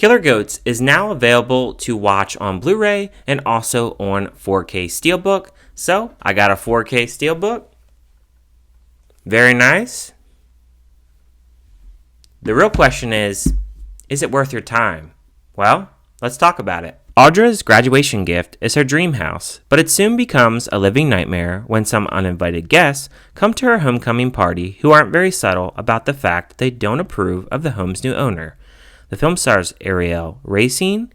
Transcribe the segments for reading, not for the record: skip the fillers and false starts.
Killer Goats is now available to watch on Blu-ray and also on 4K Steelbook. So I got a 4K Steelbook. Very nice. The real question is it worth your time? Well, let's talk about it. Audra's graduation gift is her dream house, but it soon becomes a living nightmare when some uninvited guests come to her homecoming party who aren't very subtle about the fact that they don't approve of the home's new owner. The film stars Arielle Raycene,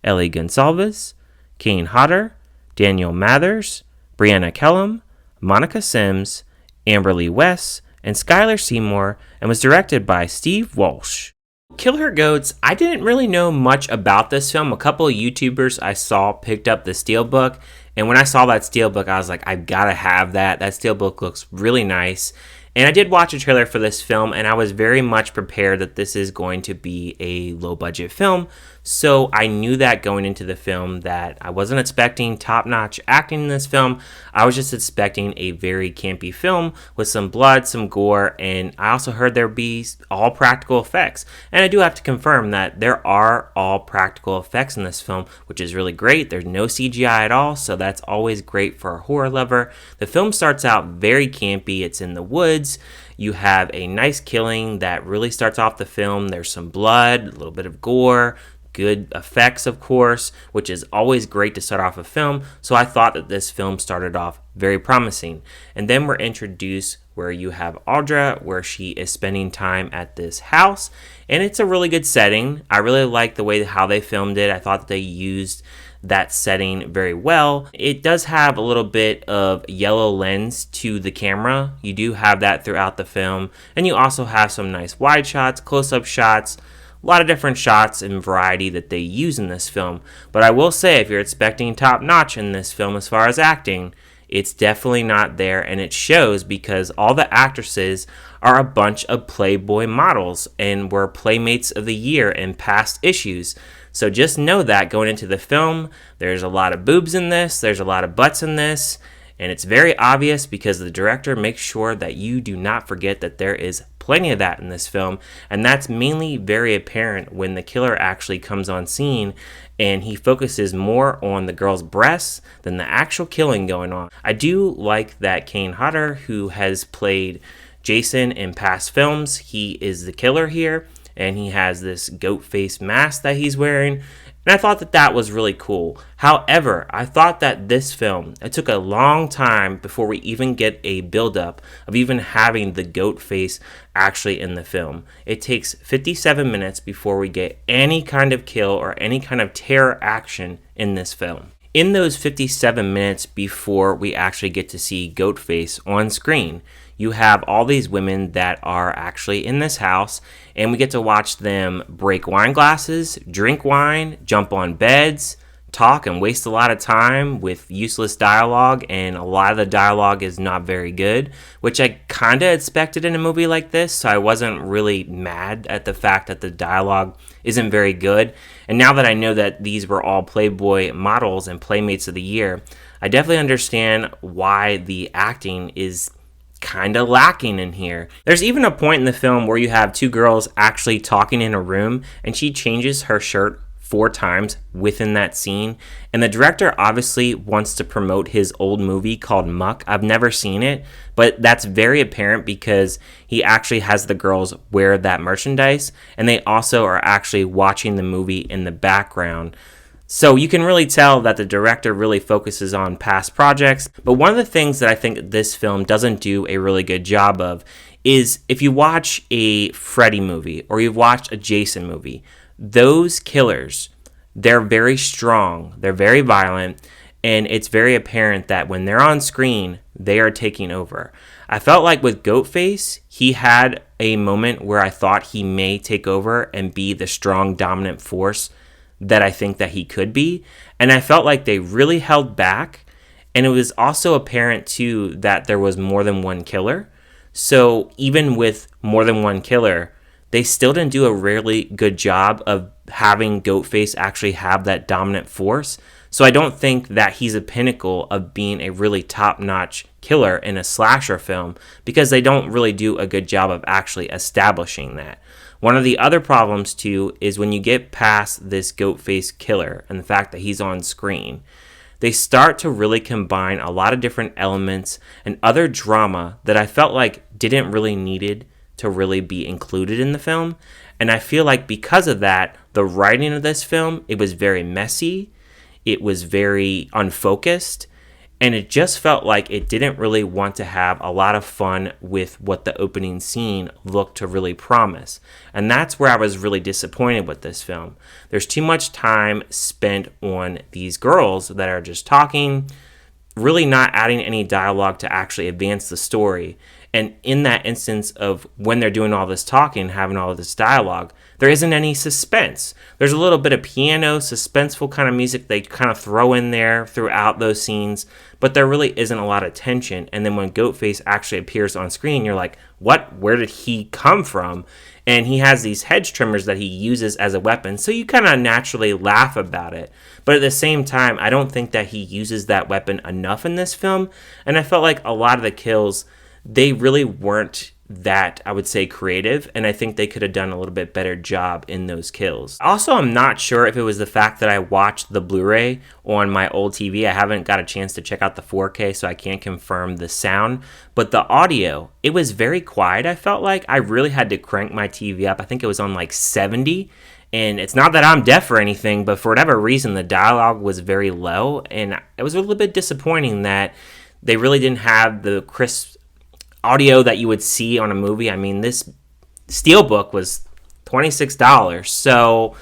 Ellie Gonsalves, Kane Hodder, Danielle Mathers, Brianna Kellum, Monica Sims, Amberleigh West, and Skyler Seymour, and was directed by Steve Wolsh. Killer Goats, I didn't really know much about this film. A couple of YouTubers I saw picked up the Steelbook, and when I saw that Steelbook, I was like, I've got to have that. That Steelbook looks really nice. And I did watch a trailer for this film, and I was very much prepared that this is going to be a low-budget film. So I knew that going into the film that I wasn't expecting top-notch acting in this film. I was just expecting a very campy film with some blood, some gore, and I also heard there'd be all practical effects. And I do have to confirm that there are all practical effects in this film, which is really great. There's no CGI at all, so that's always great for a horror lover. The film starts out very campy. It's in the woods. You have a nice killing that really starts off the film. There's some blood, a little bit of gore, good effects, of course, which is always great to start off a film. So I thought that this film started off very promising. And then we're introduced where you have Audra, where she is spending time at this house. And it's a really good setting. I really like the way how they filmed it. I thought that they used that setting very well. It does have a little bit of yellow lens to the camera. You do have that throughout the film. And you also have some nice wide shots, close-up shots, a lot of different shots and variety that they use in this film. But I will say, if you're expecting top-notch in this film as far as acting, it's definitely not there, and it shows because all the actresses are a bunch of Playboy models and were Playmates of the Year in past issues. So just know that going into the film, there's a lot of boobs in this, there's a lot of butts in this, and it's very obvious because the director makes sure that you do not forget that there is plenty of that in this film, and that's mainly very apparent when the killer actually comes on scene and he focuses more on the girl's breasts than the actual killing going on. I do like that Kane Hodder, who has played Jason in past films, he is the killer here, and he has this goat face mask that he's wearing. And I thought that that was really cool. However, I thought that this film, it took a long time before we even get a buildup of even having the goat face actually in the film. It takes 57 minutes before we get any kind of kill or any kind of terror action in this film. In those 57 minutes before we actually get to see Goatface on screen, you have all these women that are actually in this house, and we get to watch them break wine glasses, drink wine, jump on beds, talk and waste a lot of time with useless dialogue, and a lot of the dialogue is not very good, which I kind of expected in a movie like this, so I wasn't really mad at the fact that the dialogue isn't very good. And now that I know that these were all Playboy models and Playmates of the Year, I definitely understand why the acting is kind of lacking in here. There's even a point in the film where you have two girls actually talking in a room, and she changes her shirt 4 times within that scene, and the director obviously wants to promote his old movie called Muck. I've never seen it, but that's very apparent because he actually has the girls wear that merchandise, and they also are actually watching the movie in the background. So you can really tell that the director really focuses on past projects. But one of the things that I think this film doesn't do a really good job of is if you watch a Freddy movie or you've watched a Jason movie, those killers, they're very strong, they're very violent, and it's very apparent that when they're on screen, they are taking over. I felt like with Goatface, he had a moment where I thought he may take over and be the strong, dominant force that I think that he could be, and I felt like they really held back, and it was also apparent too that there was more than one killer. So even with more than one killer, they still didn't do a really good job of having Goatface actually have that dominant force. So I don't think that he's a pinnacle of being a really top-notch killer in a slasher film because they don't really do a good job of actually establishing that. One of the other problems too is when you get past this goat face killer and the fact that he's on screen, they start to really combine a lot of different elements and other drama that I felt like didn't really needed to really be included in the film. And I feel like because of that, the writing of this film, it was very messy, it was very unfocused, and it just felt like it didn't really want to have a lot of fun with what the opening scene looked to really promise. And that's where I was really disappointed with this film. There's too much time spent on these girls that are just talking, really not adding any dialogue to actually advance the story. And in that instance of when they're doing all this talking, having all of this dialogue, there isn't any suspense. There's a little bit of piano, suspenseful kind of music they kind of throw in there throughout those scenes, but there really isn't a lot of tension. And then when Goatface actually appears on screen, you're like, what? Where did he come from? And he has these hedge trimmers that he uses as a weapon, so you kind of naturally laugh about it. But at the same time, I don't think that he uses that weapon enough in this film, and I felt like a lot of the kills, they really weren't that, I would say, creative, and I think they could have done a little bit better job in those kills. Also, I'm not sure if it was the fact that I watched the Blu-ray on my old TV. I haven't got a chance to check out the 4K, so I can't confirm the sound, but the audio, it was very quiet. I felt like I really had to crank my TV up. I think it was on like 70, and it's not that I'm deaf or anything, but for whatever reason, the dialogue was very low, and it was a little bit disappointing that they really didn't have the crisp audio that you would see on a movie. I mean, this Steelbook was $26, so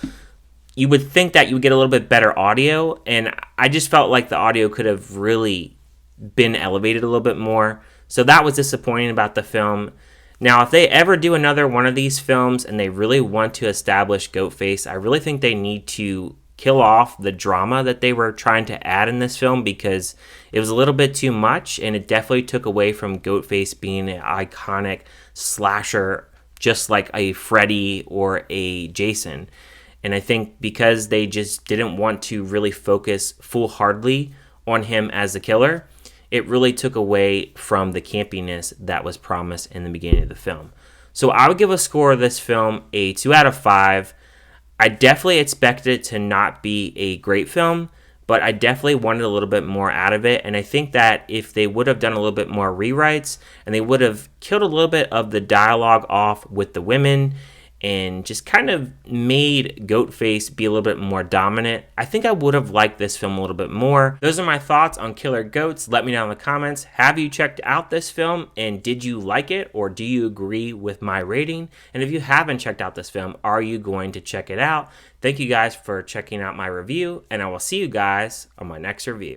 you would think that you would get a little bit better audio, and I just felt like the audio could have really been elevated a little bit more, so that was disappointing about the film. Now, if they ever do another one of these films and they really want to establish Goatface, I really think they need to kill off the drama that they were trying to add in this film, because it was a little bit too much, and it definitely took away from Goatface being an iconic slasher just like a Freddy or a Jason. And I think because they just didn't want to really focus full-heartedly on him as the killer, it really took away from the campiness that was promised in the beginning of the film. So I would give a score of this film a 2 out of 5. I definitely expected it to not be a great film, but I definitely wanted a little bit more out of it. And I think that if they would have done a little bit more rewrites and they would have killed a little bit of the dialogue off with the women and just kind of made Goatface be a little bit more dominant, I think I would have liked this film a little bit more. Those are my thoughts on Killer Goats. Let me know in the comments. Have you checked out this film, and did you like it, or do you agree with my rating? And if you haven't checked out this film, are you going to check it out? Thank you guys for checking out my review, and I will see you guys on my next review.